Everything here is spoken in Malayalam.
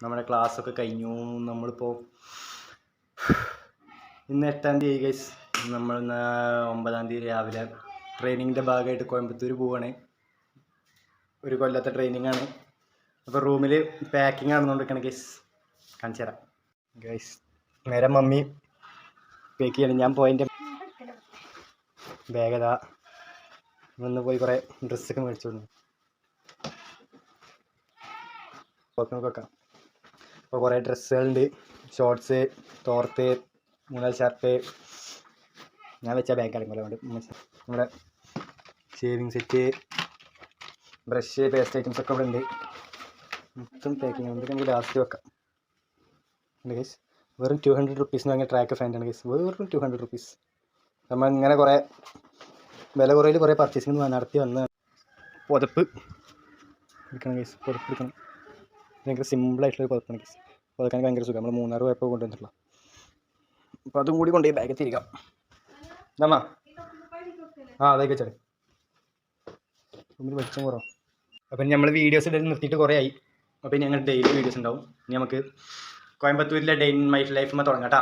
നമ്മുടെ ക്ലാസ്സൊക്കെ കഴിഞ്ഞു. നമ്മളിപ്പോൾ ഇന്ന് 8-ാം തീയതി ഗൈസ്, നമ്മൾ 9-ാം തീയതി രാവിലെ ട്രെയിനിങ്ങിൻ്റെ ഭാഗമായിട്ട് കോയമ്പത്തൂർ പോവുകയാണ്. ഒരു കൊല്ലത്തെ ട്രെയിനിങ് ആണ്. അപ്പോൾ റൂമിൽ പാക്കിങ് നടന്നുകൊണ്ടിരിക്കുകയാണ് ഗൈസ്. കാണിച്ചു തരാം ഗൈസ്. നേരെ മമ്മി പാക്ക് ചെയ്യണം. ഞാൻ പോയതിൻ്റെ ബാഗ് ഒന്ന് പോയി കുറേ ഡ്രസ്സൊക്കെ മേടിച്ചു കൊടുന്നു. വെക്കാം. അപ്പോൾ കുറേ ഡ്രസ്സുകളുണ്ട്. ഷോർട്ട്സ്, തോർത്ത്, 3 ഷർട്ട്. ഞാൻ വെച്ച ബാഗ് കളിക്കുമല്ലോ. അതുകൊണ്ട് നമ്മുടെ shaving set, brush, paste items ഒക്കെ ഇവിടെ ഉണ്ട്. മൊത്തം പാക്കിങ് ഉണ്ട്. നമുക്ക് ലാസ്റ്റ് വെക്കാം ഗൈസ്. വെറും 200 റുപ്പീസിന് വാങ്ങിയ ട്രാക്ക് ഫാൻ്റാണ് ഗൈസ്. വെറും 200 റുപ്പീസ്. നമ്മൾ ഇങ്ങനെ കുറേ വില കുറയിൽ കുറേ പർച്ചേസിങ് നടത്തി വന്ന് പുതപ്പ് എടുക്കണം ഗൈസ്. പുതപ്പ് എടുക്കണം. ഭയങ്കര സിമ്പിളായിട്ടുള്ളൊരു പുതപ്പാണ് ഗൈസ്. പുതക്കാൻ ഭയങ്കര സുഖം. നമ്മൾ 3 പോയപ്പോൾ കൊണ്ടുവന്നിട്ടുള്ള. അപ്പോൾ അതും കൂടി കൊണ്ടുപോയി ബാഗിൽ തിരിക്കാം. നമ്മ അതൊക്കെ വെച്ചാൽ റൂമിൽ വെച്ചും കുറവാണ്. അപ്പം നമ്മൾ വീഡിയോസ് ഇടയിൽ നിർത്തിയിട്ട് കുറേ ആയി. അപ്പോൾ ഞങ്ങൾ ഡെയിലി വീഡിയോസ് ഉണ്ടാവും. ഇനി നമുക്ക് കോയമ്പത്തൂരിലെ ഡേ ഇൻ മൈ ലൈഫ് തുടങ്ങാം കേട്ടോ.